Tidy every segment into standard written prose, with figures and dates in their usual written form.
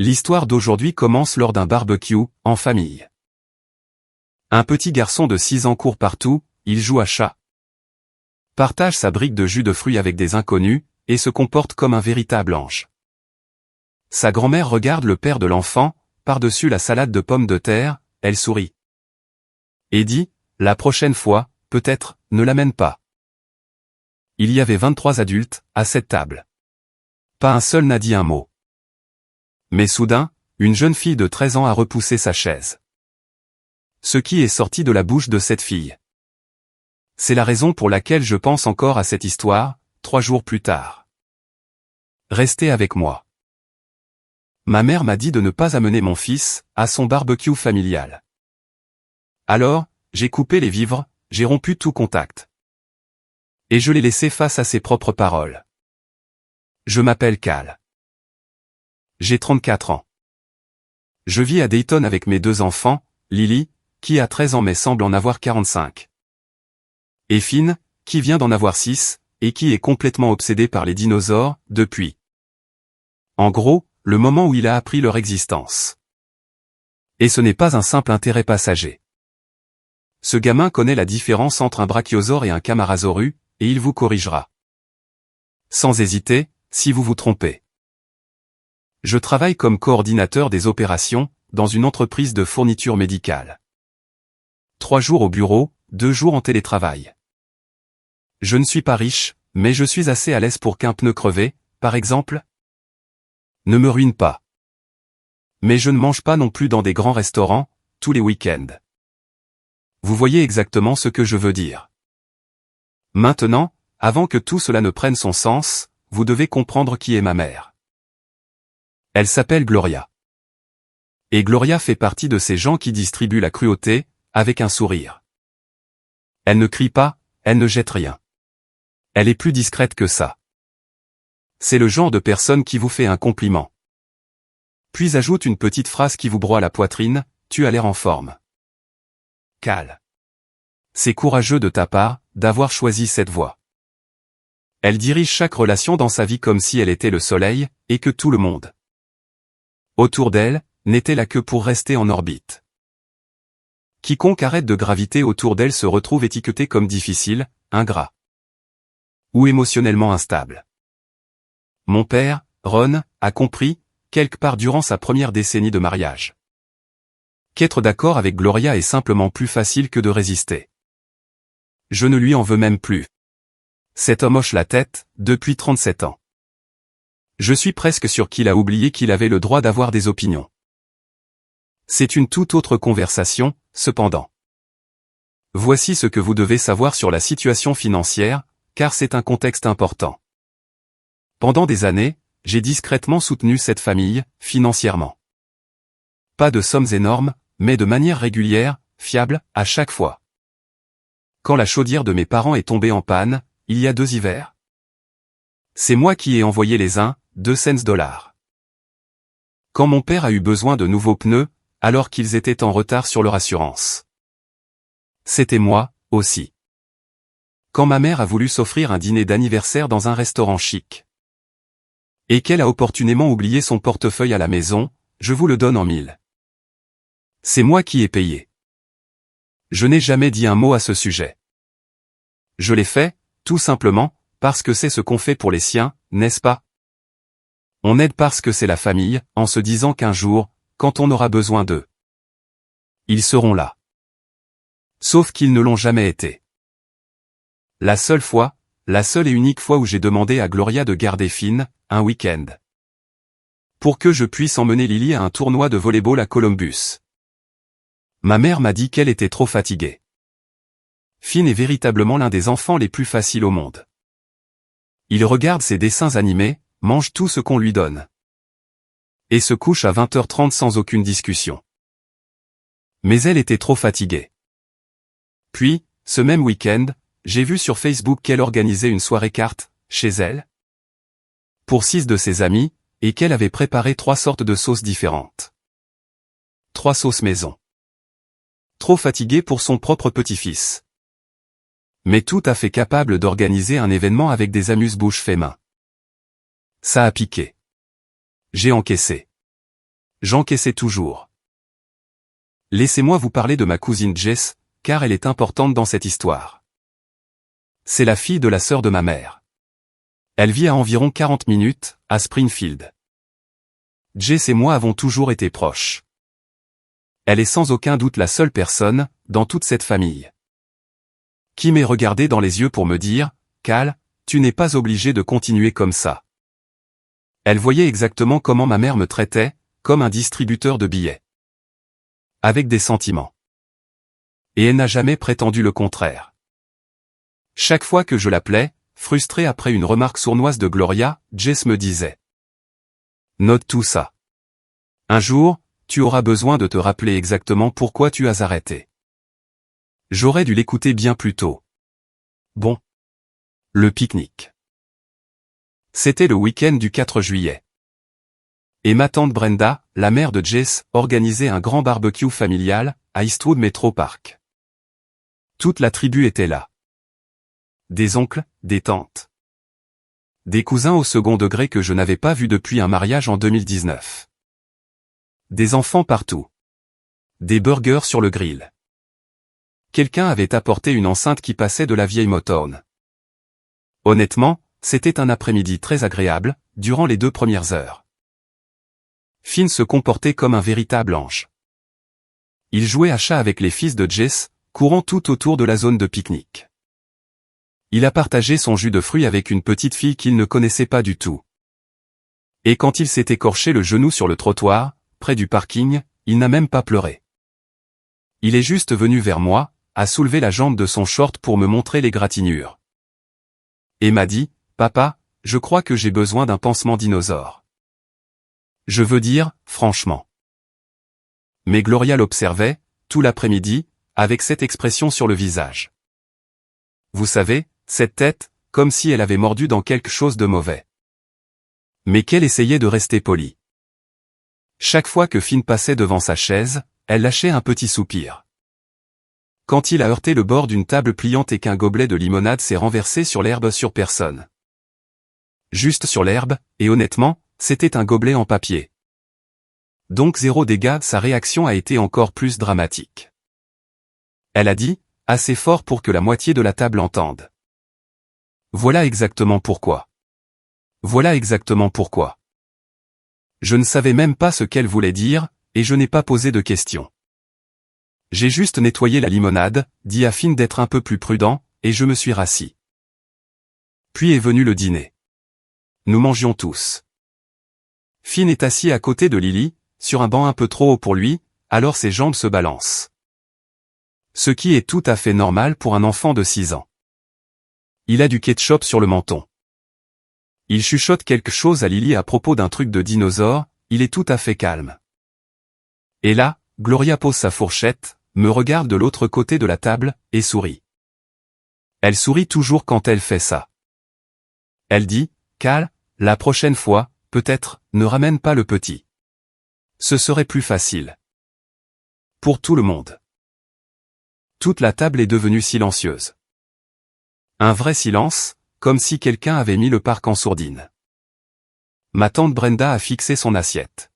L'histoire d'aujourd'hui commence lors d'un barbecue, en famille. Un petit garçon de 6 ans court partout, il joue à chat. Partage sa brique de jus de fruits avec des inconnus, et se comporte comme un véritable ange. Sa grand-mère regarde le père de l'enfant, par-dessus la salade de pommes de terre, elle sourit. Et dit, la prochaine fois, peut-être, ne l'amène pas. Il y avait 23 adultes, à cette table. Pas un seul n'a dit un mot. Mais soudain, une jeune fille de 13 ans a repoussé sa chaise. Ce qui est sorti de la bouche de cette fille. C'est la raison pour laquelle je pense encore à cette histoire, 3 jours plus tard. Restez avec moi. Ma mère m'a dit de ne pas amener mon fils à son barbecue familial. Alors, j'ai coupé les vivres, j'ai rompu tout contact. Et je l'ai laissé face à ses propres paroles. Je m'appelle Cal. J'ai 34 ans. Je vis à Dayton avec mes 2 enfants, Lily, qui a 13 ans mais semble en avoir 45. Et Finn, qui vient d'en avoir 6, et qui est complètement obsédé par les dinosaures, depuis. En gros, le moment où il a appris leur existence. Et ce n'est pas un simple intérêt passager. Ce gamin connaît la différence entre un brachiosaure et un camarasaurus, et il vous corrigera. Sans hésiter, si vous vous trompez. Je travaille comme coordinateur des opérations, dans une entreprise de fourniture médicale. 3 jours au bureau, 2 jours en télétravail. Je ne suis pas riche, mais je suis assez à l'aise pour qu'un pneu crevé, par exemple, ne me ruine pas. Mais je ne mange pas non plus dans des grands restaurants, tous les week-ends. Vous voyez exactement ce que je veux dire. Maintenant, avant que tout cela ne prenne son sens, vous devez comprendre qui est ma mère. Elle s'appelle Gloria. Et Gloria fait partie de ces gens qui distribuent la cruauté, avec un sourire. Elle ne crie pas, elle ne jette rien. Elle est plus discrète que ça. C'est le genre de personne qui vous fait un compliment. Puis ajoute une petite phrase qui vous broie la poitrine, tu as l'air en forme. Cal. C'est courageux de ta part, d'avoir choisi cette voie. Elle dirige chaque relation dans sa vie comme si elle était le soleil, et que tout le monde autour d'elle, n'était là que pour rester en orbite. Quiconque arrête de graviter autour d'elle se retrouve étiqueté comme difficile, ingrat. Ou émotionnellement instable. Mon père, Ron, a compris, quelque part durant sa première décennie de mariage. Qu'être d'accord avec Gloria est simplement plus facile que de résister. Je ne lui en veux même plus. Cet homme hoche la tête, depuis 37 ans. Je suis presque sûr qu'il a oublié qu'il avait le droit d'avoir des opinions. C'est une toute autre conversation, cependant. Voici ce que vous devez savoir sur la situation financière, car c'est un contexte important. Pendant des années, j'ai discrètement soutenu cette famille, financièrement. Pas de sommes énormes, mais de manière régulière, fiable, à chaque fois. Quand la chaudière de mes parents est tombée en panne, il y a 2 hivers. C'est moi qui ai envoyé les 2 cents. Quand mon père a eu besoin de nouveaux pneus, alors qu'ils étaient en retard sur leur assurance. C'était moi, aussi. Quand ma mère a voulu s'offrir un dîner d'anniversaire dans un restaurant chic. Et qu'elle a opportunément oublié son portefeuille à la maison, je vous le donne en 1000. C'est moi qui ai payé. Je n'ai jamais dit un mot à ce sujet. Je l'ai fait, tout simplement, parce que c'est ce qu'on fait pour les siens, n'est-ce pas? On aide parce que c'est la famille, en se disant qu'un jour, quand on aura besoin d'eux, ils seront là. Sauf qu'ils ne l'ont jamais été. La seule fois, la seule et unique fois où j'ai demandé à Gloria de garder Finn, un week-end. Pour que je puisse emmener Lily à un tournoi de volley-ball à Columbus. Ma mère m'a dit qu'elle était trop fatiguée. Finn est véritablement l'un des enfants les plus faciles au monde. Il regarde ses dessins animés, mange tout ce qu'on lui donne. Et se couche à 20h30 sans aucune discussion. Mais elle était trop fatiguée. Puis, ce même week-end, j'ai vu sur Facebook qu'elle organisait une soirée carte, chez elle, pour 6 de ses amis, et qu'elle avait préparé 3 sortes de sauces différentes. 3 sauces maison. Trop fatiguée pour son propre petit-fils. Mais tout à fait capable d'organiser un événement avec des amuse-bouches fait main. Ça a piqué. J'ai encaissé. J'encaissais toujours. Laissez-moi vous parler de ma cousine Jess, car elle est importante dans cette histoire. C'est la fille de la sœur de ma mère. Elle vit à environ 40 minutes, à Springfield. Jess et moi avons toujours été proches. Elle est sans aucun doute la seule personne, dans toute cette famille, qui m'ait regardé dans les yeux pour me dire, « Cal, tu n'es pas obligé de continuer comme ça. » Elle voyait exactement comment ma mère me traitait, comme un distributeur de billets. Avec des sentiments. Et elle n'a jamais prétendu le contraire. Chaque fois que je l'appelais, frustré après une remarque sournoise de Gloria, Jess me disait « Note tout ça. Un jour, tu auras besoin de te rappeler exactement pourquoi tu as arrêté. » J'aurais dû l'écouter bien plus tôt. Bon. Le pique-nique. C'était le week-end du 4 juillet. Et ma tante Brenda, la mère de Jess, organisait un grand barbecue familial, à Eastwood Metro Park. Toute la tribu était là. Des oncles, des tantes. Des cousins au second degré que je n'avais pas vus depuis un mariage en 2019. Des enfants partout. Des burgers sur le grill. Quelqu'un avait apporté une enceinte qui passait de la vieille Motown. Honnêtement, c'était un après-midi très agréable, durant les 2 premières heures. Finn se comportait comme un véritable ange. Il jouait à chat avec les fils de Jess, courant tout autour de la zone de pique-nique. Il a partagé son jus de fruits avec une petite fille qu'il ne connaissait pas du tout. Et quand il s'est écorché le genou sur le trottoir, près du parking, il n'a même pas pleuré. Il est juste venu vers moi, a soulevé la jambe de son short pour me montrer l'égratignure. Et m'a dit, « Papa, je crois que j'ai besoin d'un pansement dinosaure. » Je veux dire, franchement. Mais Gloria l'observait, tout l'après-midi, avec cette expression sur le visage. Vous savez, cette tête, comme si elle avait mordu dans quelque chose de mauvais. Mais qu'elle essayait de rester polie. Chaque fois que Finn passait devant sa chaise, elle lâchait un petit soupir. Quand il a heurté le bord d'une table pliante et qu'un gobelet de limonade s'est renversé sur l'herbe sur personne. Juste sur l'herbe, et honnêtement, c'était un gobelet en papier. Donc 0 dégâts, sa réaction a été encore plus dramatique. Elle a dit, assez fort pour que la moitié de la table entende. Voilà exactement pourquoi. Voilà exactement pourquoi. Je ne savais même pas ce qu'elle voulait dire, et je n'ai pas posé de questions. J'ai juste nettoyé la limonade, dit à Finn d'être un peu plus prudent, et je me suis rassis. Puis est venu le dîner. Nous mangions tous. Finn est assis à côté de Lily, sur un banc un peu trop haut pour lui, alors ses jambes se balancent. Ce qui est tout à fait normal pour un enfant de 6 ans. Il a du ketchup sur le menton. Il chuchote quelque chose à Lily à propos d'un truc de dinosaure, il est tout à fait calme. Et là, Gloria pose sa fourchette, me regarde de l'autre côté de la table, et sourit. Elle sourit toujours quand elle fait ça. Elle dit, « Cal, la prochaine fois, peut-être, ne ramène pas le petit. Ce serait plus facile. » Pour tout le monde. Toute la table est devenue silencieuse. Un vrai silence, comme si quelqu'un avait mis le parc en sourdine. Ma tante Brenda a fixé son assiette.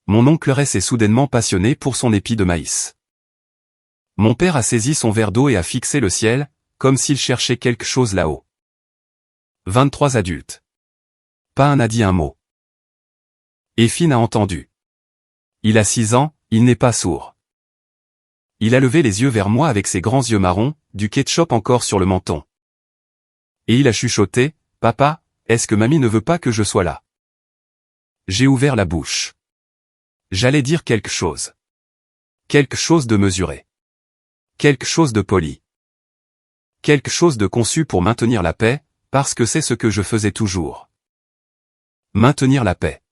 Mon oncle Ray s'est soudainement passionné pour son épi de maïs. Mon père a saisi son verre d'eau et a fixé le ciel, comme s'il cherchait quelque chose là-haut. 23 adultes. Pas un n'a dit un mot. Et Finn a entendu. Il a 6 ans, il n'est pas sourd. Il a levé les yeux vers moi avec ses grands yeux marrons, du ketchup encore sur le menton. Et il a chuchoté, « Papa, est-ce que mamie ne veut pas que je sois là ?» J'ai ouvert la bouche. J'allais dire quelque chose. Quelque chose de mesuré. Quelque chose de poli. Quelque chose de conçu pour maintenir la paix, parce que c'est ce que je faisais toujours. Maintenir la paix.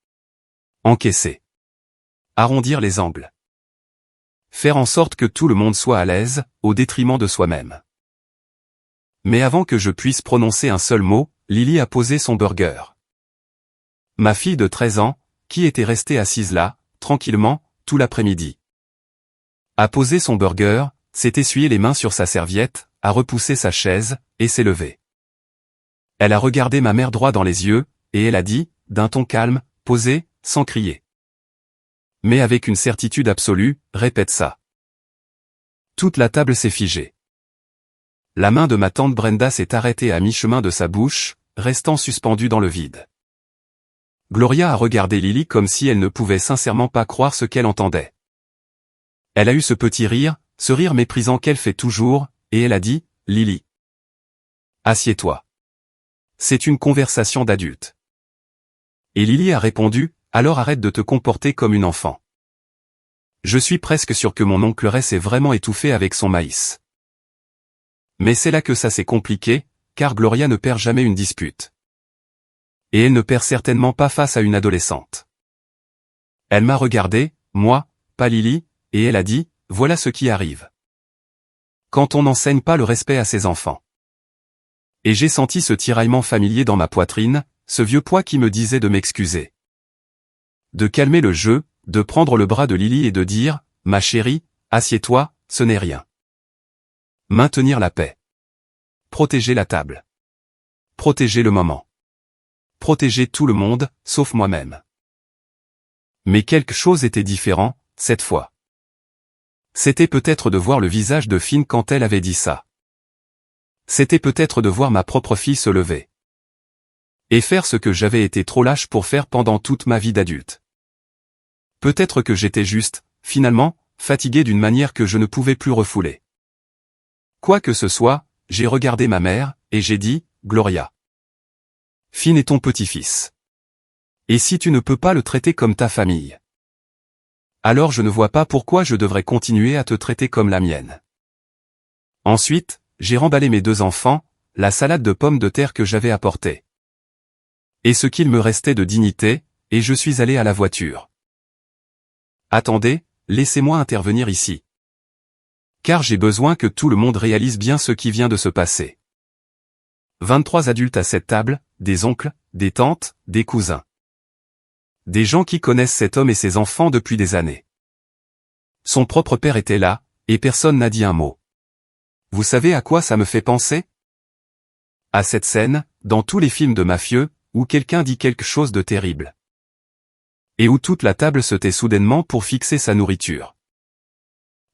Encaisser. Arrondir les angles. Faire en sorte que tout le monde soit à l'aise, au détriment de soi-même. Mais avant que je puisse prononcer un seul mot, Lily a posé son burger. Ma fille de 13 ans, qui était restée assise là, tranquillement, tout l'après-midi. A posé son burger, s'est essuyé les mains sur sa serviette, a repoussé sa chaise, et s'est levée. Elle a regardé ma mère droit dans les yeux, et elle a dit, d'un ton calme, posé, sans crier. Mais avec une certitude absolue, répète ça. Toute la table s'est figée. La main de ma tante Brenda s'est arrêtée à mi-chemin de sa bouche, restant suspendue dans le vide. Gloria a regardé Lily comme si elle ne pouvait sincèrement pas croire ce qu'elle entendait. Elle a eu ce petit rire, ce rire méprisant qu'elle fait toujours, et elle a dit, « Lily. Assieds-toi. C'est une conversation d'adulte. » Et Lily a répondu, « Alors arrête de te comporter comme une enfant. » Je suis presque sûr que mon oncle Ray s'est vraiment étouffé avec son maïs. Mais c'est là que ça s'est compliqué, car Gloria ne perd jamais une dispute. Et elle ne perd certainement pas face à une adolescente. Elle m'a regardé, moi, pas Lily, et elle a dit, « Voilà ce qui arrive. Quand on n'enseigne pas le respect à ses enfants. » Et j'ai senti ce tiraillement familier dans ma poitrine, ce vieux poids qui me disait de m'excuser. De calmer le jeu, de prendre le bras de Lily et de dire, « Ma chérie, assieds-toi, ce n'est rien. » Maintenir la paix. Protéger la table. Protéger le moment. Protéger tout le monde, sauf moi-même. Mais quelque chose était différent, cette fois. C'était peut-être de voir le visage de Finn quand elle avait dit ça. C'était peut-être de voir ma propre fille se lever. Et faire ce que j'avais été trop lâche pour faire pendant toute ma vie d'adulte. Peut-être que j'étais juste, finalement, fatigué d'une manière que je ne pouvais plus refouler. Quoi que ce soit, j'ai regardé ma mère, et j'ai dit, « Gloria. Finn est ton petit-fils. Et si tu ne peux pas le traiter comme ta famille, alors je ne vois pas pourquoi je devrais continuer à te traiter comme la mienne. » Ensuite, j'ai remballé mes 2 enfants, la salade de pommes de terre que j'avais apportée. Et ce qu'il me restait de dignité, et je suis allé à la voiture. Attendez, laissez-moi intervenir ici. Car j'ai besoin que tout le monde réalise bien ce qui vient de se passer. 23 adultes à cette table, des oncles, des tantes, des cousins. Des gens qui connaissent cet homme et ses enfants depuis des années. Son propre père était là, et personne n'a dit un mot. Vous savez à quoi ça me fait penser? À cette scène, dans tous les films de mafieux, où quelqu'un dit quelque chose de terrible. Et où toute la table se tait soudainement pour fixer sa nourriture.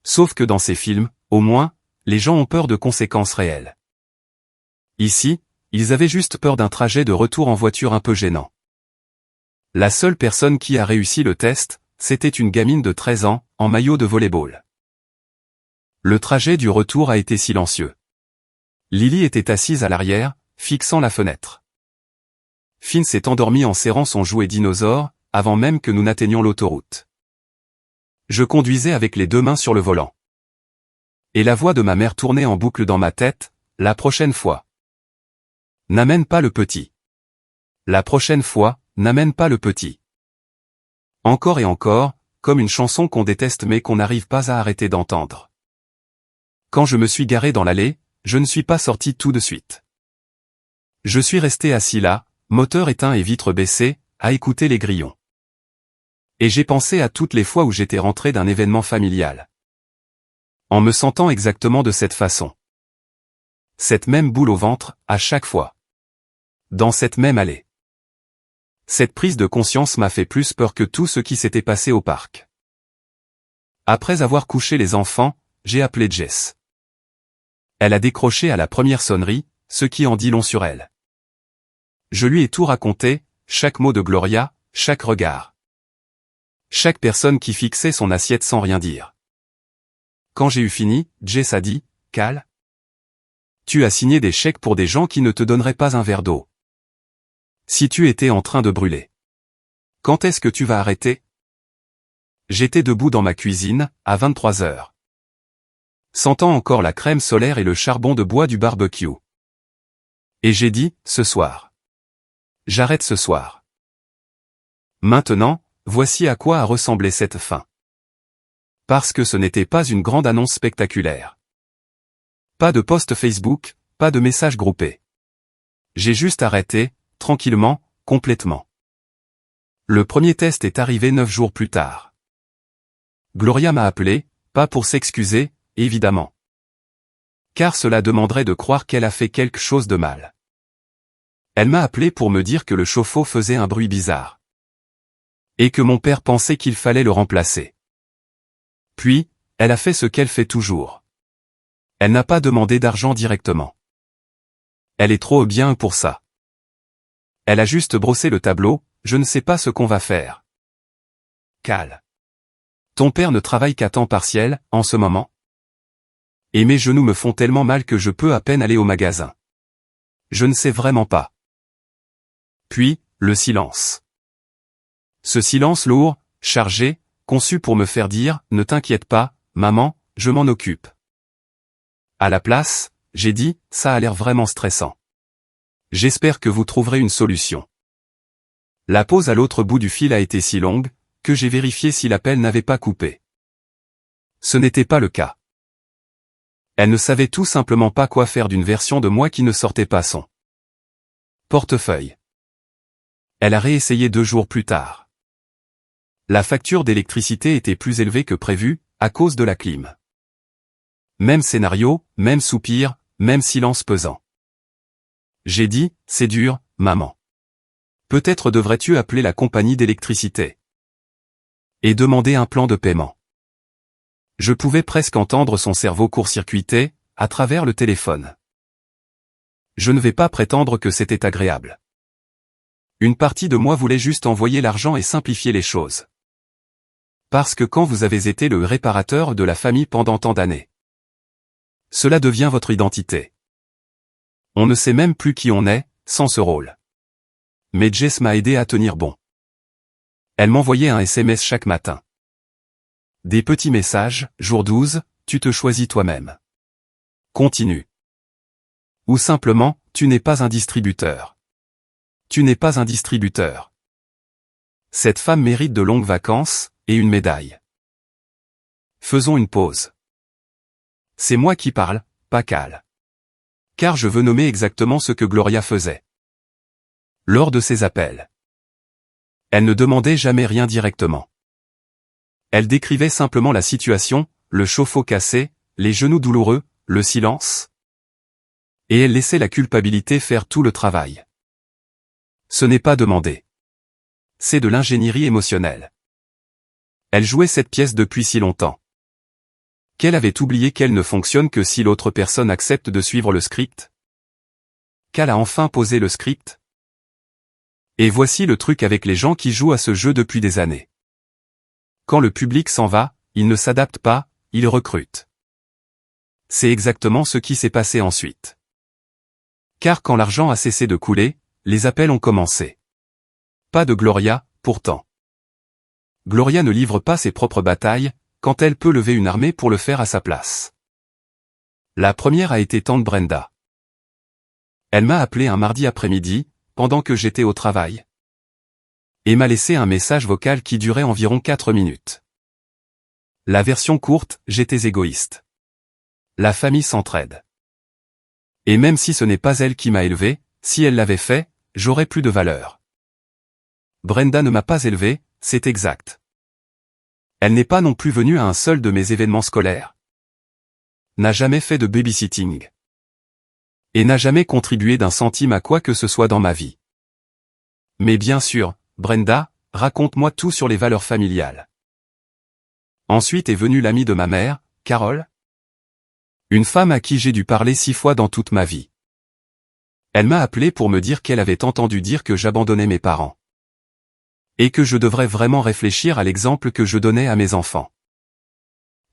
Sauf que dans ces films, au moins, les gens ont peur de conséquences réelles. Ici, ils avaient juste peur d'un trajet de retour en voiture un peu gênant. La seule personne qui a réussi le test, c'était une gamine de 13 ans, en maillot de volley-ball. Le trajet du retour a été silencieux. Lily était assise à l'arrière, fixant la fenêtre. Finn s'est endormi en serrant son jouet dinosaure, avant même que nous n'atteignions l'autoroute. Je conduisais avec les 2 mains sur le volant. Et la voix de ma mère tournait en boucle dans ma tête, « La prochaine fois. N'amène pas le petit. La prochaine fois, n'amène pas le petit. » Encore et encore, comme une chanson qu'on déteste mais qu'on n'arrive pas à arrêter d'entendre. Quand je me suis garé dans l'allée, je ne suis pas sorti tout de suite. Je suis resté assis là, moteur éteint et vitre baissée, à écouter les grillons. Et j'ai pensé à toutes les fois où j'étais rentré d'un événement familial. En me sentant exactement de cette façon. Cette même boule au ventre, à chaque fois. Dans cette même allée. Cette prise de conscience m'a fait plus peur que tout ce qui s'était passé au parc. Après avoir couché les enfants, j'ai appelé Jess. Elle a décroché à la première sonnerie, ce qui en dit long sur elle. Je lui ai tout raconté, chaque mot de Gloria, chaque regard. Chaque personne qui fixait son assiette sans rien dire. Quand j'ai eu fini, Jess a dit, « Cal, tu as signé des chèques pour des gens qui ne te donneraient pas un verre d'eau. Si tu étais en train de brûler. Quand est-ce que tu vas arrêter ?» J'étais debout dans ma cuisine, à 23 heures. Sentant encore la crème solaire et le charbon de bois du barbecue. Et j'ai dit, « Ce soir. J'arrête ce soir. » Maintenant, voici à quoi a ressemblé cette fin. Parce que ce n'était pas une grande annonce spectaculaire. Pas de post Facebook, pas de messages groupés. J'ai juste arrêté, tranquillement, complètement. Le premier test est arrivé 9 jours plus tard. Gloria m'a appelé, pas pour s'excuser, évidemment. Car cela demanderait de croire qu'elle a fait quelque chose de mal. Elle m'a appelé pour me dire que le chauffe-eau faisait un bruit bizarre. Et que mon père pensait qu'il fallait le remplacer. Puis, elle a fait ce qu'elle fait toujours. Elle n'a pas demandé d'argent directement. Elle est trop bien pour ça. Elle a juste brossé le tableau, je ne sais pas ce qu'on va faire. Cal. Ton père ne travaille qu'à temps partiel, en ce moment? Et mes genoux me font tellement mal que je peux à peine aller au magasin. Je ne sais vraiment pas. Puis, le silence. Ce silence lourd, chargé, conçu pour me faire dire « Ne t'inquiète pas, maman, je m'en occupe ». À la place, j'ai dit « Ça a l'air vraiment stressant. J'espère que vous trouverez une solution ». La pause à l'autre bout du fil a été si longue, que j'ai vérifié si l'appel n'avait pas coupé. Ce n'était pas le cas. Elle ne savait tout simplement pas quoi faire d'une version de moi qui ne sortait pas son portefeuille. Elle a réessayé 2 jours plus tard. La facture d'électricité était plus élevée que prévu, à cause de la clim. Même scénario, même soupir, même silence pesant. J'ai dit, c'est dur, maman. Peut-être devrais-tu appeler la compagnie d'électricité et demander un plan de paiement. Je pouvais presque entendre son cerveau court-circuiter, à travers le téléphone. Je ne vais pas prétendre que c'était agréable. Une partie de moi voulait juste envoyer l'argent et simplifier les choses. Parce que quand vous avez été le réparateur de la famille pendant tant d'années, cela devient votre identité. On ne sait même plus qui on est, sans ce rôle. Mais Jess m'a aidé à tenir bon. Elle m'envoyait un SMS chaque matin. Des petits messages, jour 12, tu te choisis toi-même. Continue. Ou simplement, tu n'es pas un distributeur. Tu n'es pas un distributeur. Cette femme mérite de longues vacances, et une médaille. Faisons une pause. C'est moi qui parle, pas Cal. Car je veux nommer exactement ce que Gloria faisait. Lors de ses appels. Elle ne demandait jamais rien directement. Elle décrivait simplement la situation, le chauffe-eau cassé, les genoux douloureux, le silence. Et elle laissait la culpabilité faire tout le travail. Ce n'est pas demander. C'est de l'ingénierie émotionnelle. Elle jouait cette pièce depuis si longtemps qu'elle avait oublié qu'elle ne fonctionne que si l'autre personne accepte de suivre le script. Qu'elle a enfin posé le script. Et voici le truc avec les gens qui jouent à ce jeu depuis des années. Quand le public s'en va, ils ne s'adaptent pas, ils recrutent. C'est exactement ce qui s'est passé ensuite. Car quand l'argent a cessé de couler, les appels ont commencé. Pas de Gloria, pourtant. Gloria ne livre pas ses propres batailles, quand elle peut lever une armée pour le faire à sa place. La première a été tante Brenda. Elle m'a appelé un mardi après-midi, pendant que j'étais au travail. Et m'a laissé un message vocal qui durait environ 4 minutes. La version courte, j'étais égoïste. La famille s'entraide. Et même si ce n'est pas elle qui m'a élevé, si elle l'avait fait, j'aurais plus de valeur. Brenda ne m'a pas élevé, c'est exact. Elle n'est pas non plus venue à un seul de mes événements scolaires. N'a jamais fait de babysitting. Et n'a jamais contribué d'un centime à quoi que ce soit dans ma vie. Mais bien sûr, Brenda, raconte-moi tout sur les valeurs familiales. Ensuite est venue l'amie de ma mère, Carole. Une femme à qui j'ai dû parler 6 fois dans toute ma vie. Elle m'a appelé pour me dire qu'elle avait entendu dire que j'abandonnais mes parents. Et que je devrais vraiment réfléchir à l'exemple que je donnais à mes enfants.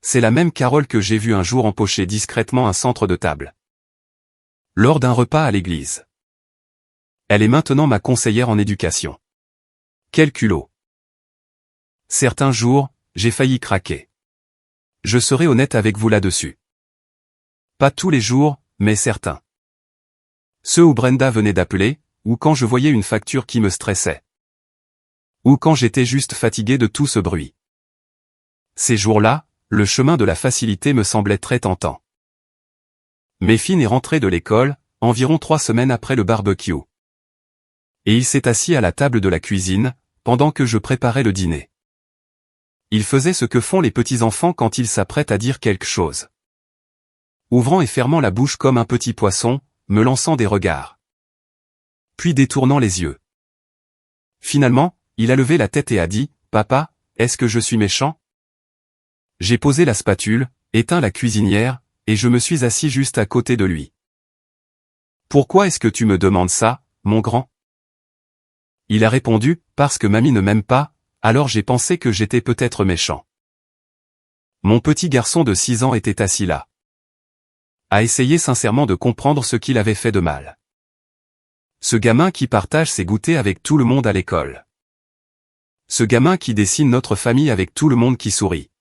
C'est la même Carole que j'ai vue un jour empocher discrètement un centre de table. Lors d'un repas à l'église. Elle est maintenant ma conseillère en éducation. Quel culot. Certains jours, j'ai failli craquer. Je serai honnête avec vous là-dessus. Pas tous les jours, mais certains. Ceux où Brenda venait d'appeler, ou quand je voyais une facture qui me stressait. Ou quand j'étais juste fatigué de tout ce bruit. Ces jours-là, le chemin de la facilité me semblait très tentant. Méphine est rentré de l'école, environ 3 semaines après le barbecue. Et il s'est assis à la table de la cuisine, pendant que je préparais le dîner. Il faisait ce que font les petits-enfants quand ils s'apprêtent à dire quelque chose. Ouvrant et fermant la bouche comme un petit poisson, me lançant des regards. Puis détournant les yeux. Finalement, il a levé la tête et a dit, Papa, est-ce que je suis méchant? J'ai posé la spatule, éteint la cuisinière, et je me suis assis juste à côté de lui. Pourquoi est-ce que tu me demandes ça, mon grand? Il a répondu, parce que mamie ne m'aime pas, alors j'ai pensé que j'étais peut-être méchant. Mon petit garçon de 6 ans était assis là. A essayé sincèrement de comprendre ce qu'il avait fait de mal. Ce gamin qui partage ses goûters avec tout le monde à l'école. Ce gamin qui dessine notre famille avec tout le monde qui sourit.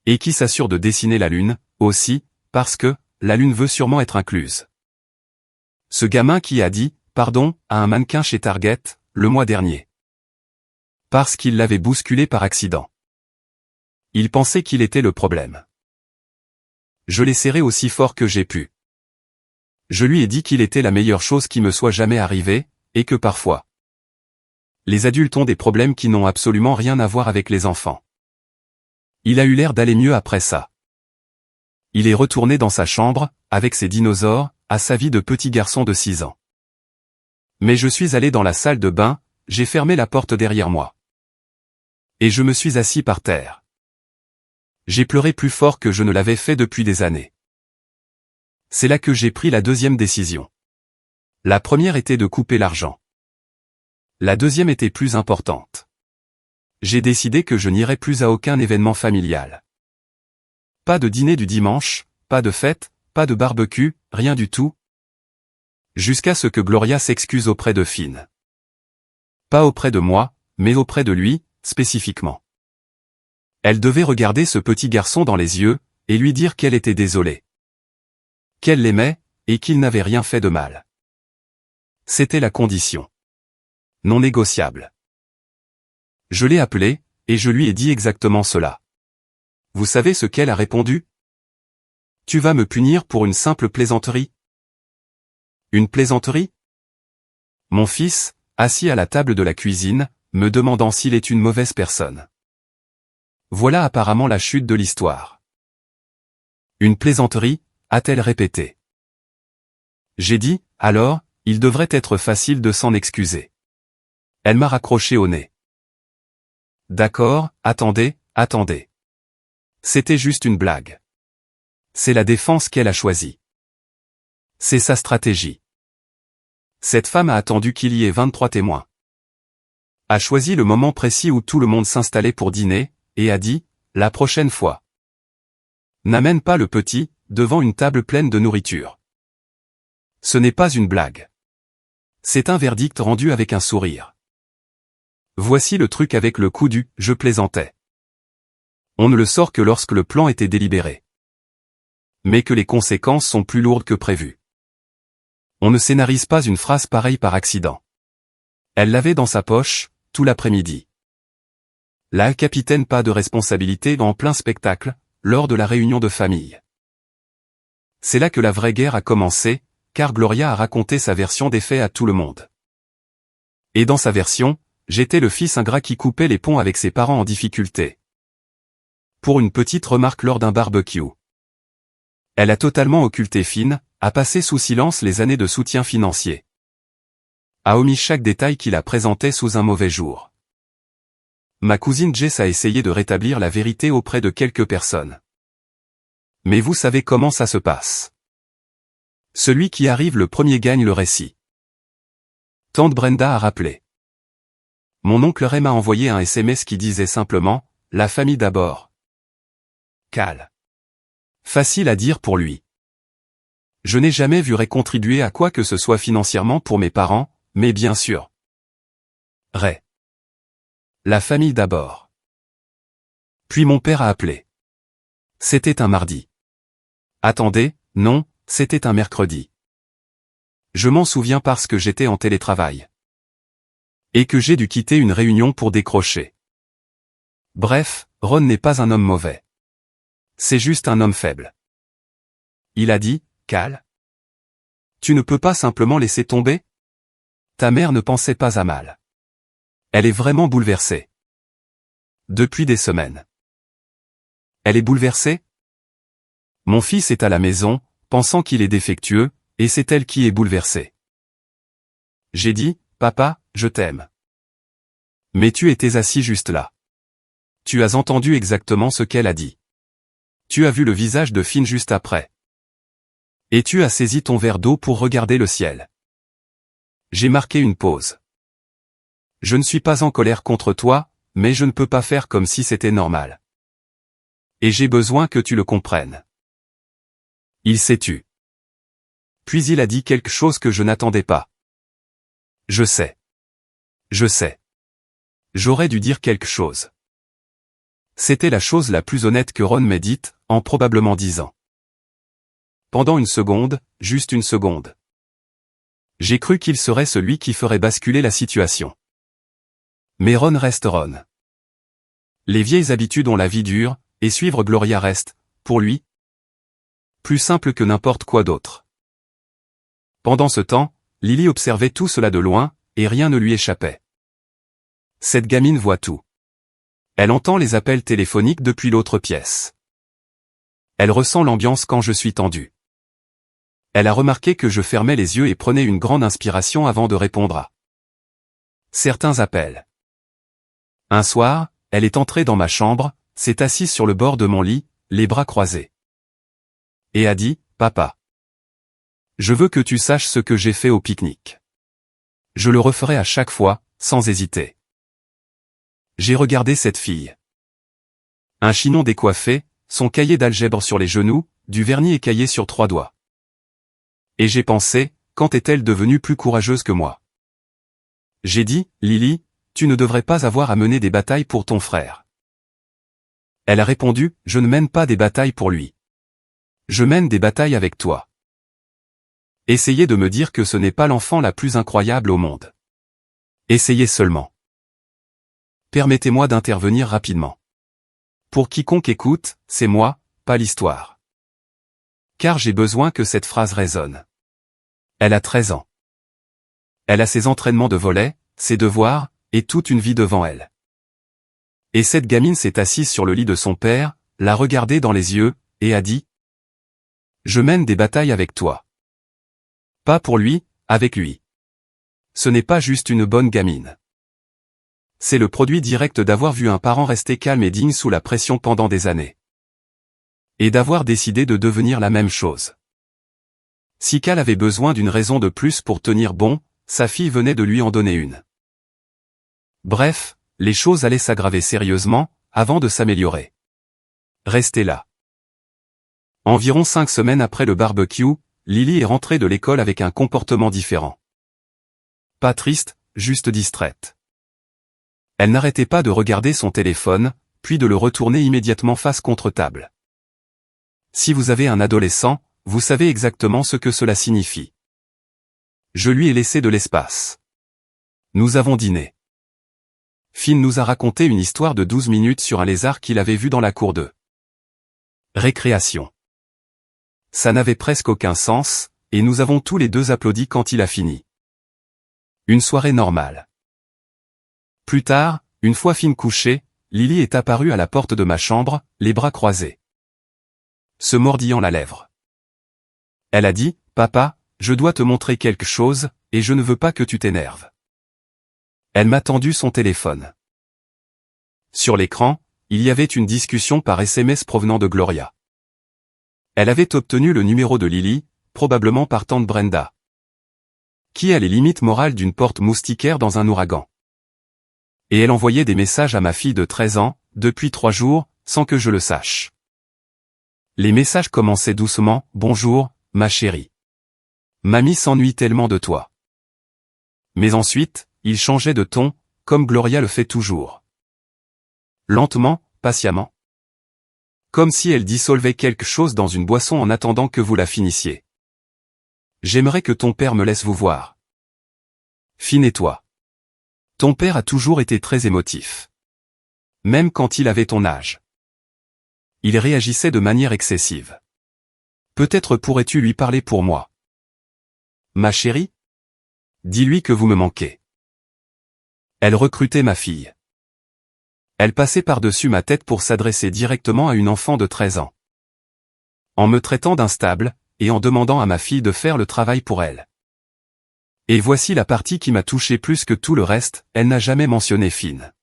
Et qui s'assure de dessiner la lune, aussi, parce que, la lune veut sûrement être incluse. Ce gamin qui a dit, pardon, à un mannequin chez Target, le mois dernier. Parce qu'il l'avait bousculé par accident. Il pensait qu'il était le problème. Je l'ai serré aussi fort que j'ai pu. Je lui ai dit qu'il était la meilleure chose qui me soit jamais arrivée, et que parfois, les adultes ont des problèmes qui n'ont absolument rien à voir avec les enfants. Il a eu l'air d'aller mieux après ça. Il est retourné dans sa chambre, avec ses dinosaures, à sa vie de petit garçon de 6 ans. Mais je suis allé dans la salle de bain, j'ai fermé la porte derrière moi. Et je me suis assis par terre. J'ai pleuré plus fort que je ne l'avais fait depuis des années. C'est là que j'ai pris la deuxième décision. La première était de couper l'argent. La deuxième était plus importante. J'ai décidé que je n'irais plus à aucun événement familial. Pas de dîner du dimanche, pas de fête, pas de barbecue, rien du tout. Jusqu'à ce que Gloria s'excuse auprès de Finn. Pas auprès de moi, mais auprès de lui, spécifiquement. Elle devait regarder ce petit garçon dans les yeux, et lui dire qu'elle était désolée. Qu'elle l'aimait, et qu'il n'avait rien fait de mal. C'était la condition. Non négociable. Je l'ai appelé, et je lui ai dit exactement cela. Vous savez ce qu'elle a répondu? Tu vas me punir pour une simple plaisanterie? Une plaisanterie? Mon fils, assis à la table de la cuisine, me demandant s'il est une mauvaise personne. Voilà apparemment la chute de l'histoire. Une plaisanterie, a-t-elle répété. J'ai dit, alors, il devrait être facile de s'en excuser. Elle m'a raccroché au nez. D'accord, attendez. C'était juste une blague. C'est la défense qu'elle a choisie. C'est sa stratégie. Cette femme a attendu qu'il y ait 23 témoins. A choisi le moment précis où tout le monde s'installait pour dîner, et a dit, la prochaine fois. N'amène pas le petit, devant une table pleine de nourriture. Ce n'est pas une blague. C'est un verdict rendu avec un sourire. Voici le truc avec le coup du « je plaisantais ». On ne le sort que lorsque le plan était délibéré. Mais que les conséquences sont plus lourdes que prévu. On ne scénarise pas une phrase pareille par accident. Elle l'avait dans sa poche, tout l'après-midi. La capitaine pas de responsabilité en plein spectacle, lors de la réunion de famille. C'est là que la vraie guerre a commencé, car Gloria a raconté sa version des faits à tout le monde. Et dans sa version, j'étais le fils ingrat qui coupait les ponts avec ses parents en difficulté. Pour une petite remarque lors d'un barbecue. Elle a totalement occulté Finn, a passé sous silence les années de soutien financier. A omis chaque détail qui la présentait sous un mauvais jour. Ma cousine Jess a essayé de rétablir la vérité auprès de quelques personnes. Mais vous savez comment ça se passe. Celui qui arrive le premier gagne le récit. Tante Brenda a rappelé. Mon oncle Ray m'a envoyé un SMS qui disait simplement « La famille d'abord ». Cal. Facile à dire pour lui. Je n'ai jamais vu Ray contribuer à quoi que ce soit financièrement pour mes parents, mais bien sûr. Ray. La famille d'abord. Puis mon père a appelé. C'était un mardi. Attendez, non, c'était un mercredi. Je m'en souviens parce que j'étais en télétravail. Et que j'ai dû quitter une réunion pour décrocher. Bref, Ron n'est pas un homme mauvais. C'est juste un homme faible. Il a dit, Cal. Tu ne peux pas simplement laisser tomber? Ta mère ne pensait pas à mal. Elle est vraiment bouleversée. Depuis des semaines. Elle est bouleversée? Mon fils est à la maison, pensant qu'il est défectueux, et c'est elle qui est bouleversée. J'ai dit, papa, je t'aime. Mais tu étais assis juste là. Tu as entendu exactement ce qu'elle a dit. Tu as vu le visage de Finn juste après. Et tu as saisi ton verre d'eau pour regarder le ciel. J'ai marqué une pause. Je ne suis pas en colère contre toi, mais je ne peux pas faire comme si c'était normal. Et j'ai besoin que tu le comprennes. Il s'est tu. Puis il a dit quelque chose que je n'attendais pas. Je sais. Je sais. J'aurais dû dire quelque chose. C'était la chose la plus honnête que Ron m'ait dite, en probablement 10 ans. Pendant une seconde, juste une seconde. J'ai cru qu'il serait celui qui ferait basculer la situation. Mais Ron reste Ron. Les vieilles habitudes ont la vie dure, et suivre Gloria reste, pour lui, plus simple que n'importe quoi d'autre. Pendant ce temps, Lily observait tout cela de loin, et rien ne lui échappait. Cette gamine voit tout. Elle entend les appels téléphoniques depuis l'autre pièce. Elle ressent l'ambiance quand je suis tendu. Elle a remarqué que je fermais les yeux et prenais une grande inspiration avant de répondre à certains appels. Un soir, elle est entrée dans ma chambre, s'est assise sur le bord de mon lit, les bras croisés. Et a dit, « Papa. Je veux que tu saches ce que j'ai fait au pique-nique. Je le referai à chaque fois, sans hésiter. » J'ai regardé cette fille. Un chignon décoiffé, son cahier d'algèbre sur les genoux, du vernis écaillé sur 3 doigts. Et j'ai pensé, quand est-elle devenue plus courageuse que moi? J'ai dit, Lily, tu ne devrais pas avoir à mener des batailles pour ton frère. Elle a répondu, je ne mène pas des batailles pour lui. Je mène des batailles avec toi. Essayez de me dire que ce n'est pas l'enfant la plus incroyable au monde. Essayez seulement. Permettez-moi d'intervenir rapidement. Pour quiconque écoute, c'est moi, pas l'histoire. Car j'ai besoin que cette phrase résonne. Elle a 13 ans. Elle a ses entraînements de volley, ses devoirs, et toute une vie devant elle. Et cette gamine s'est assise sur le lit de son père, l'a regardé dans les yeux, et a dit « Je mène des batailles avec toi. Pas pour lui, avec lui. Ce n'est pas juste une bonne gamine. C'est le produit direct d'avoir vu un parent rester calme et digne sous la pression pendant des années. Et d'avoir décidé de devenir la même chose. Si Cal avait besoin d'une raison de plus pour tenir bon, sa fille venait de lui en donner une. Bref, les choses allaient s'aggraver sérieusement, avant de s'améliorer. Restez là. Environ 5 semaines après le barbecue, Lily est rentrée de l'école avec un comportement différent. Pas triste, juste distraite. Elle n'arrêtait pas de regarder son téléphone, puis de le retourner immédiatement face contre table. Si vous avez un adolescent, vous savez exactement ce que cela signifie. Je lui ai laissé de l'espace. Nous avons dîné. Finn nous a raconté une histoire de 12 minutes sur un lézard qu'il avait vu dans la cour de récréation. Ça n'avait presque aucun sens, et nous avons tous les deux applaudi quand il a fini. Une soirée normale. Plus tard, une fois Finn couché, Lily est apparue à la porte de ma chambre, les bras croisés, se mordillant la lèvre. Elle a dit, « Papa, je dois te montrer quelque chose, et je ne veux pas que tu t'énerves. » Elle m'a tendu son téléphone. Sur l'écran, il y avait une discussion par SMS provenant de Gloria. Elle avait obtenu le numéro de Lily, probablement par tante Brenda, qui a les limites morales d'une porte moustiquaire dans un ouragan. Et elle envoyait des messages à ma fille de 13 ans, depuis 3 jours, sans que je le sache. Les messages commençaient doucement, « Bonjour, ma chérie. Mamie s'ennuie tellement de toi. » Mais ensuite, ils changeaient de ton, comme Gloria le fait toujours. Lentement, patiemment. Comme si elle dissolvait quelque chose dans une boisson en attendant que vous la finissiez. J'aimerais que ton père me laisse vous voir. Finn et toi. Ton père a toujours été très émotif. Même quand il avait ton âge. Il réagissait de manière excessive. Peut-être pourrais-tu lui parler pour moi. Ma chérie? Dis-lui que vous me manquez. Elle recrutait ma fille. Elle passait par-dessus ma tête pour s'adresser directement à une enfant de 13 ans. En me traitant d'instable, et en demandant à ma fille de faire le travail pour elle. Et voici la partie qui m'a touché plus que tout le reste, elle n'a jamais mentionné Finn.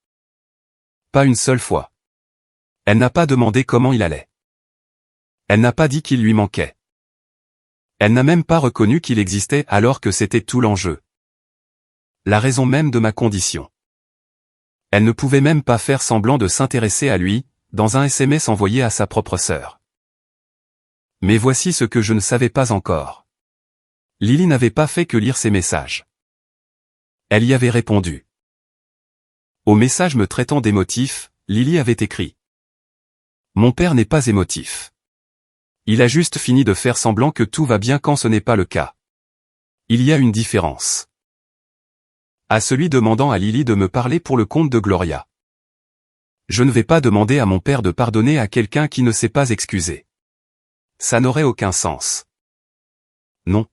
Pas une seule fois. Elle n'a pas demandé comment il allait. Elle n'a pas dit qu'il lui manquait. Elle n'a même pas reconnu qu'il existait alors que c'était tout l'enjeu. La raison même de ma condition. Elle ne pouvait même pas faire semblant de s'intéresser à lui, dans un SMS envoyé à sa propre sœur. Mais voici ce que je ne savais pas encore. Lily n'avait pas fait que lire ses messages. Elle y avait répondu. Au message me traitant d'émotif, Lily avait écrit. Mon père n'est pas émotif. Il a juste fini de faire semblant que tout va bien quand ce n'est pas le cas. Il y a une différence. À celui demandant à Lily de me parler pour le compte de Gloria. Je ne vais pas demander à mon père de pardonner à quelqu'un qui ne s'est pas excusé. Ça n'aurait aucun sens. Non.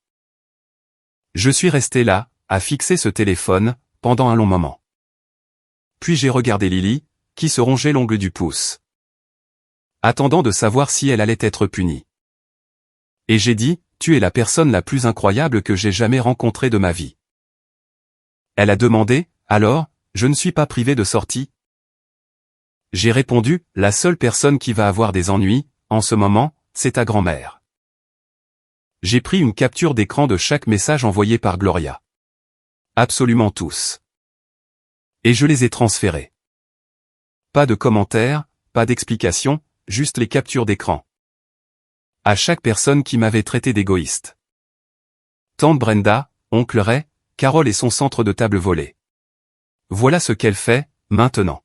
Je suis resté là, à fixer ce téléphone, pendant un long moment. Puis j'ai regardé Lily, qui se rongeait l'ongle du pouce. Attendant de savoir si elle allait être punie. Et j'ai dit, tu es la personne la plus incroyable que j'ai jamais rencontrée de ma vie. Elle a demandé, alors, je ne suis pas privé de sortie? J'ai répondu, la seule personne qui va avoir des ennuis, en ce moment, c'est ta grand-mère. J'ai pris une capture d'écran de chaque message envoyé par Gloria. Absolument tous. Et je les ai transférés. Pas de commentaires, pas d'explications, juste les captures d'écran. À chaque personne qui m'avait traité d'égoïste. Tante Brenda, oncle Ray, Carole et son centre de table volé. Voilà ce qu'elle fait, maintenant.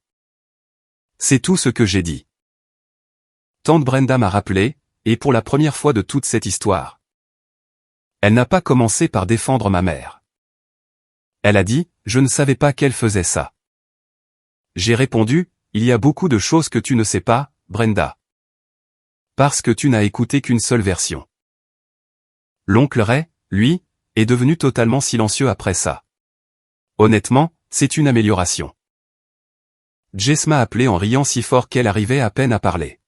C'est tout ce que j'ai dit. Tante Brenda m'a rappelé, et pour la première fois de toute cette histoire. Elle n'a pas commencé par défendre ma mère. Elle a dit, je ne savais pas qu'elle faisait ça. J'ai répondu, il y a beaucoup de choses que tu ne sais pas, Brenda. Parce que tu n'as écouté qu'une seule version. L'oncle Ray, lui, est devenu totalement silencieux après ça. Honnêtement, c'est une amélioration. Jess m'a appelé en riant si fort qu'elle arrivait à peine à parler.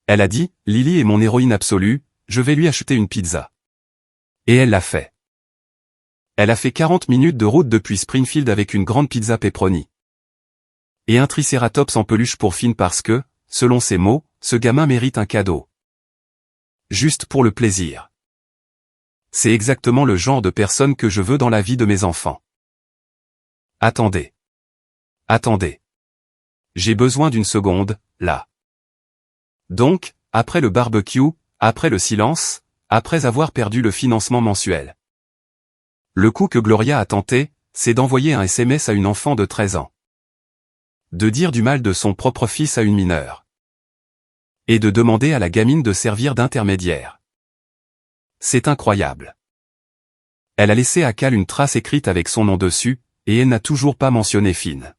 Elle a dit, Lily est mon héroïne absolue, je vais lui acheter une pizza. Et elle l'a fait. Elle a fait 40 minutes de route depuis Springfield avec une grande pizza pepperoni. Et un tricératops en peluche pour Finn parce que, selon ses mots, ce gamin mérite un cadeau. Juste pour le plaisir. C'est exactement le genre de personne que je veux dans la vie de mes enfants. Attendez. Attendez. J'ai besoin d'une seconde, là. Donc, après le barbecue, après le silence, après avoir perdu le financement mensuel. Le coup que Gloria a tenté, c'est d'envoyer un SMS à une enfant de 13 ans. De dire du mal de son propre fils à une mineure. Et de demander à la gamine de servir d'intermédiaire. C'est incroyable. Elle a laissé à Cal une trace écrite avec son nom dessus, et elle n'a toujours pas mentionné Finn.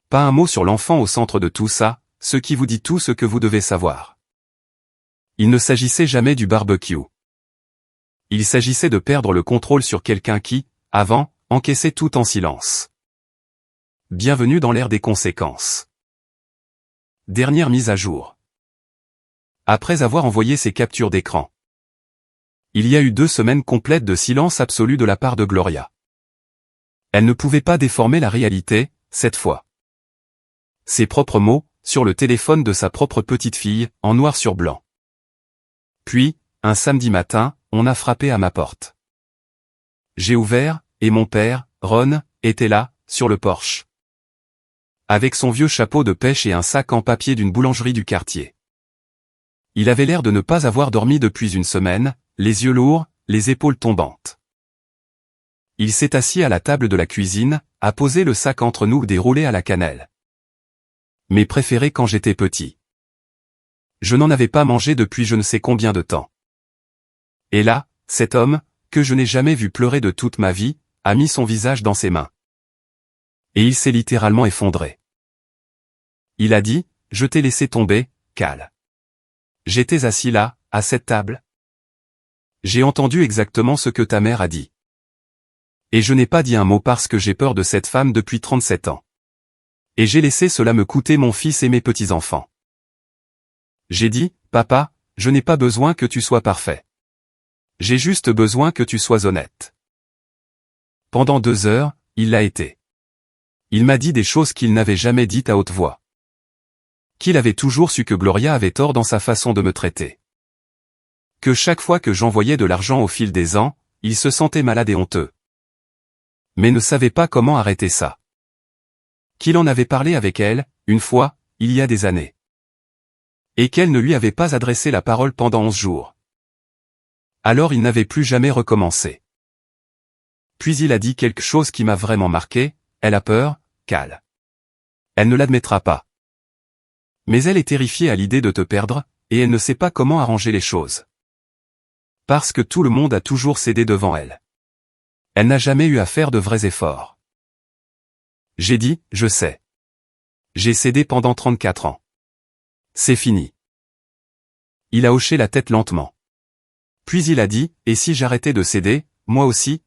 Pas un mot sur l'enfant au centre de tout ça, ce qui vous dit tout ce que vous devez savoir. Il ne s'agissait jamais du barbecue. Il s'agissait de perdre le contrôle sur quelqu'un qui, avant, encaissait tout en silence. Bienvenue dans l'ère des conséquences. Dernière mise à jour. Après avoir envoyé ses captures d'écran. Il y a eu 2 semaines complètes de silence absolu de la part de Gloria. Elle ne pouvait pas déformer la réalité, cette fois. Ses propres mots, sur le téléphone de sa propre petite fille, en noir sur blanc. Puis, un samedi matin, on a frappé à ma porte. J'ai ouvert, et mon père, Ron, était là, sur le porche. Avec son vieux chapeau de pêche et un sac en papier d'une boulangerie du quartier. Il avait l'air de ne pas avoir dormi depuis une semaine, les yeux lourds, les épaules tombantes. Il s'est assis à la table de la cuisine, a posé le sac entre nous déroulé à la cannelle. Mes préférés quand j'étais petit. Je n'en avais pas mangé depuis je ne sais combien de temps. Et là, cet homme, que je n'ai jamais vu pleurer de toute ma vie, a mis son visage dans ses mains. Et il s'est littéralement effondré. Il a dit, je t'ai laissé tomber, Cal. J'étais assis là, à cette table. J'ai entendu exactement ce que ta mère a dit. Et je n'ai pas dit un mot parce que j'ai peur de cette femme depuis 37 ans. Et j'ai laissé cela me coûter mon fils et mes petits-enfants. J'ai dit, papa, je n'ai pas besoin que tu sois parfait. J'ai juste besoin que tu sois honnête. Pendant 2 heures, il l'a été. Il m'a dit des choses qu'il n'avait jamais dites à haute voix. Qu'il avait toujours su que Gloria avait tort dans sa façon de me traiter. Que chaque fois que j'envoyais de l'argent au fil des ans, il se sentait malade et honteux. Mais ne savait pas comment arrêter ça. Qu'il en avait parlé avec elle, une fois, il y a des années. Et qu'elle ne lui avait pas adressé la parole pendant 11 jours. Alors il n'avait plus jamais recommencé. Puis il a dit quelque chose qui m'a vraiment marqué, elle a peur, Cal. Elle ne l'admettra pas. Mais elle est terrifiée à l'idée de te perdre, et elle ne sait pas comment arranger les choses. Parce que tout le monde a toujours cédé devant elle. Elle n'a jamais eu à faire de vrais efforts. J'ai dit, je sais. J'ai cédé pendant 34 ans. C'est fini. Il a hoché la tête lentement. Puis il a dit, et si j'arrêtais de céder, moi aussi?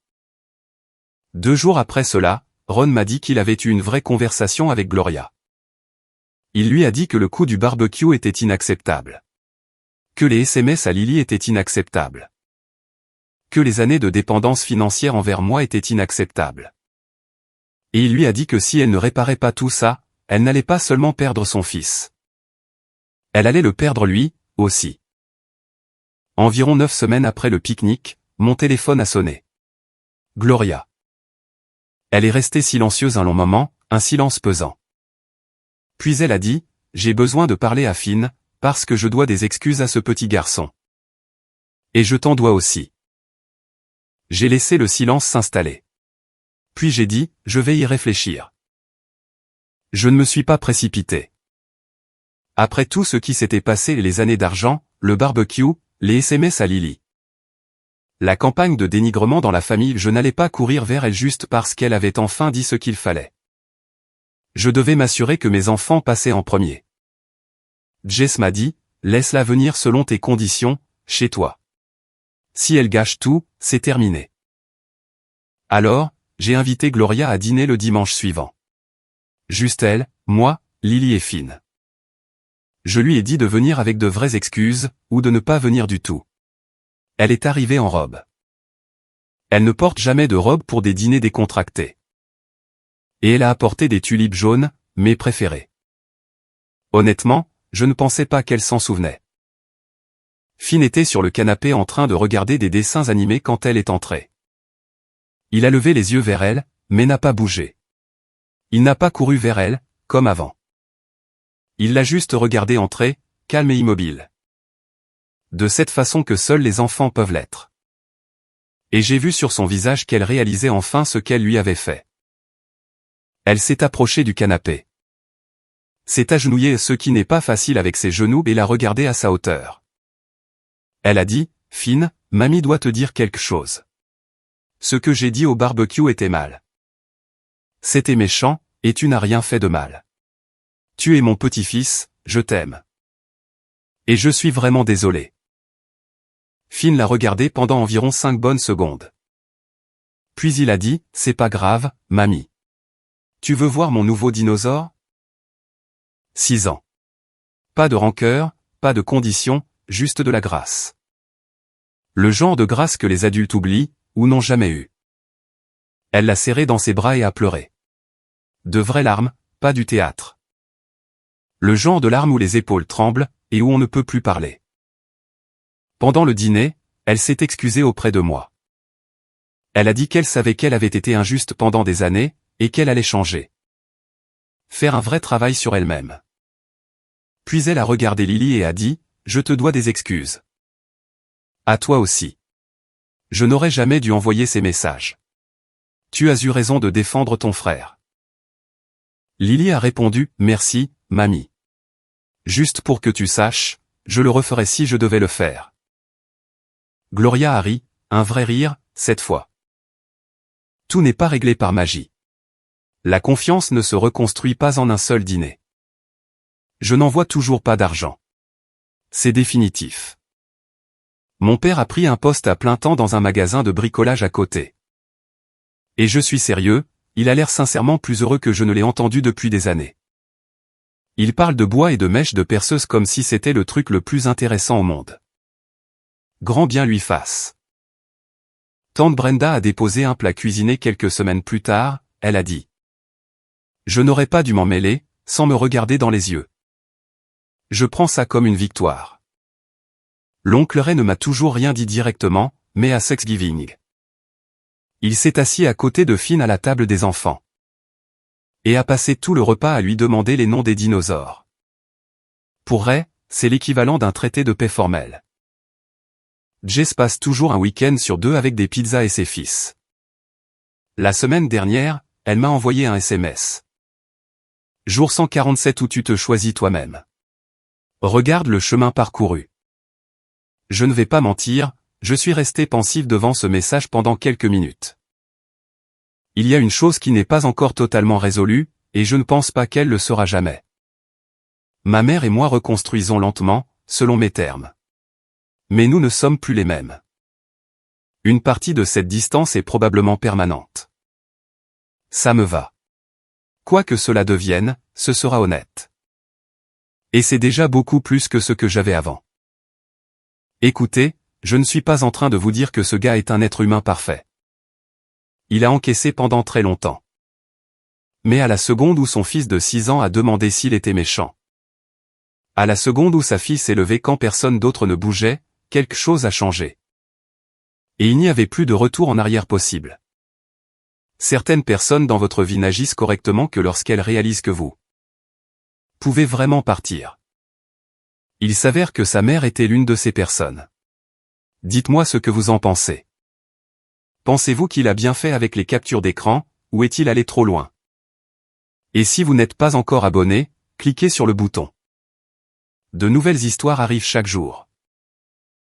2 jours après cela, Ron m'a dit qu'il avait eu une vraie conversation avec Gloria. Il lui a dit que le coût du barbecue était inacceptable. Que les SMS à Lily étaient inacceptables. Que les années de dépendance financière envers moi étaient inacceptables. Et il lui a dit que si elle ne réparait pas tout ça, elle n'allait pas seulement perdre son fils. Elle allait le perdre lui, aussi. Environ 9 semaines après le pique-nique, mon téléphone a sonné. Gloria. Elle est restée silencieuse un long moment, un silence pesant. Puis elle a dit, j'ai besoin de parler à Finn, parce que je dois des excuses à ce petit garçon. Et je t'en dois aussi. J'ai laissé le silence s'installer. Puis j'ai dit, je vais y réfléchir. Je ne me suis pas précipité. Après tout ce qui s'était passé et les années d'argent, le barbecue, les SMS à Lily. La campagne de dénigrement dans la famille, je n'allais pas courir vers elle juste parce qu'elle avait enfin dit ce qu'il fallait. Je devais m'assurer que mes enfants passaient en premier. Jess m'a dit, laisse-la venir selon tes conditions, chez toi. Si elle gâche tout, c'est terminé. Alors, j'ai invité Gloria à dîner le dimanche suivant. Juste elle, moi, Lily et Finn. Je lui ai dit de venir avec de vraies excuses, ou de ne pas venir du tout. Elle est arrivée en robe. Elle ne porte jamais de robe pour des dîners décontractés. Et elle a apporté des tulipes jaunes, mes préférées. Honnêtement, je ne pensais pas qu'elle s'en souvenait. Finn était sur le canapé en train de regarder des dessins animés quand elle est entrée. Il a levé les yeux vers elle, mais n'a pas bougé. Il n'a pas couru vers elle, comme avant. Il l'a juste regardée entrer, calme et immobile. De cette façon que seuls les enfants peuvent l'être. Et j'ai vu sur son visage qu'elle réalisait enfin ce qu'elle lui avait fait. Elle s'est approchée du canapé. S'est agenouillée, ce qui n'est pas facile avec ses genoux, et l'a regardé à sa hauteur. Elle a dit, Finn, mamie doit te dire quelque chose. Ce que j'ai dit au barbecue était mal. C'était méchant, et tu n'as rien fait de mal. Tu es mon petit-fils, je t'aime. Et je suis vraiment désolé. Finn l'a regardé pendant environ 5 bonnes secondes. Puis il a dit, c'est pas grave, mamie. Tu veux voir mon nouveau dinosaure? 6 ans. Pas de rancœur, pas de conditions, juste de la grâce. Le genre de grâce que les adultes oublient, ou n'ont jamais eu. Elle l'a serré dans ses bras et a pleuré. De vraies larmes, pas du théâtre. Le genre de larmes où les épaules tremblent, et où on ne peut plus parler. Pendant le dîner, elle s'est excusée auprès de moi. Elle a dit qu'elle savait qu'elle avait été injuste pendant des années, et qu'elle allait changer. Faire un vrai travail sur elle-même. Puis elle a regardé Lily et a dit, je te dois des excuses. À toi aussi. Je n'aurais jamais dû envoyer ces messages. Tu as eu raison de défendre ton frère. Lily a répondu, merci, mamie. Juste pour que tu saches, je le referais si je devais le faire. Gloria a ri, un vrai rire, cette fois. Tout n'est pas réglé par magie. La confiance ne se reconstruit pas en un seul dîner. Je n'en vois toujours pas d'argent. C'est définitif. Mon père a pris un poste à plein temps dans un magasin de bricolage à côté. Et je suis sérieux, il a l'air sincèrement plus heureux que je ne l'ai entendu depuis des années. Il parle de bois et de mèches de perceuse comme si c'était le truc le plus intéressant au monde. Grand bien lui fasse. Tante Brenda a déposé un plat cuisiné quelques semaines plus tard, elle a dit. Je n'aurais pas dû m'en mêler, sans me regarder dans les yeux. Je prends ça comme une victoire. L'oncle Ray ne m'a toujours rien dit directement, mais à Thanksgiving. Il s'est assis à côté de Finn à la table des enfants. Et a passé tout le repas à lui demander les noms des dinosaures. Pour Ray, c'est l'équivalent d'un traité de paix formel. Jess passe toujours un week-end sur 2 avec des pizzas et ses fils. La semaine dernière, elle m'a envoyé un SMS. Jour 147 où tu te choisis toi-même. Regarde le chemin parcouru. Je ne vais pas mentir, je suis resté pensif devant ce message pendant quelques minutes. Il y a une chose qui n'est pas encore totalement résolue, et je ne pense pas qu'elle le sera jamais. Ma mère et moi reconstruisons lentement, selon mes termes. Mais nous ne sommes plus les mêmes. Une partie de cette distance est probablement permanente. Ça me va. Quoi que cela devienne, ce sera honnête. Et c'est déjà beaucoup plus que ce que j'avais avant. Écoutez, je ne suis pas en train de vous dire que ce gars est un être humain parfait. Il a encaissé pendant très longtemps. Mais à la seconde où son fils de 6 ans a demandé s'il était méchant. À la seconde où sa fille s'est levée quand personne d'autre ne bougeait, quelque chose a changé. Et il n'y avait plus de retour en arrière possible. Certaines personnes dans votre vie n'agissent correctement que lorsqu'elles réalisent que vous pouvez vraiment partir. Il s'avère que sa mère était l'une de ces personnes. Dites-moi ce que vous en pensez. Pensez-vous qu'il a bien fait avec les captures d'écran, ou est-il allé trop loin? Et si vous n'êtes pas encore abonné, cliquez sur le bouton. De nouvelles histoires arrivent chaque jour.